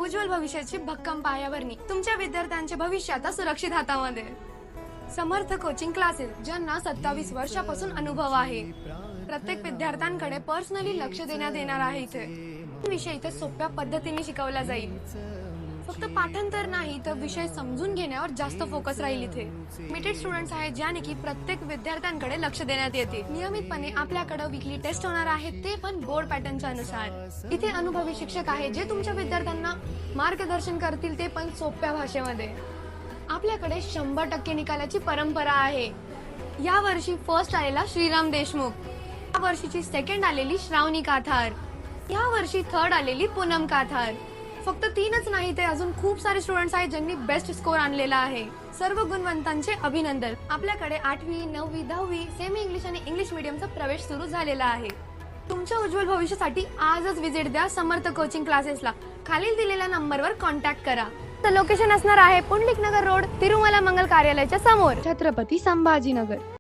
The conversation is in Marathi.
उज्ज्वल भविष्याची भक्कम पायाभरणी, तुमच्या विद्यार्थ्यांचे भविष्य आता सुरक्षित हातामध्ये। समर्थ कोचिंग क्लासेस, ज्यांना 27 वर्षापासून अनुभव आहे, प्रत्येक विद्यार्थ्यांकडे पर्सनली लक्ष देण्यात येणार आहे। इथे विषय इथे सोप्या पद्धतीने शिकवला जाईल। फक्त पाठांतर नाही तर विषय समजून घेण्यावर जास्त फोकस राहील। इथे लिमिटेड स्टुडंट्स आहेत, ज्याने की प्रत्येक विद्यार्थ्यांकडे लक्ष देण्यात येते। नियमितपणे आपल्याकडे वीकली टेस्ट होणार आहे, ते पण बोर्ड पॅटर्नच्या अनुसार। इथे अनुभवी शिक्षक आहे, जे तुमच्या विद्यार्थ्यांना मार्गदर्शन करतील, ते पण सोप्या भाषेमध्ये। आपल्याकडे 100% निकालाची परंपरा आहे। या वर्षी फर्स्ट आलेला श्रीराम देशमुख, या वर्षीची सेकंड आलेली श्रावणी काथार, या वर्षी थर्ड आलेली पूनम काथार। फक्त 3च नाही, ते अजून खूप सारे स्टुडंट्स आहेत ज्यांनी बेस्ट स्कोर आणलेला आहे। सर्व गुणवंतांचे अभिनंदन। आपल्याकडे 8वी 9वी 10वी सेमी इंग्लिश आणि इंग्लिश मीडियमचा प्रवेश सुरू झालेला आहे। तुमच्या उज्ज्वल भविष्यासाठी आजच विजिट द्या समर्थ कोचिंग क्लासेसला। खालील दिलेल्या नंबरवर कॉन्टॅक्ट करा। तर लोकेशन असणार आहे पुंडलिक नगर रोड, तिरुमला मंगल कार्यालयाच्या समोर, छत्रपती संभाजीनगर।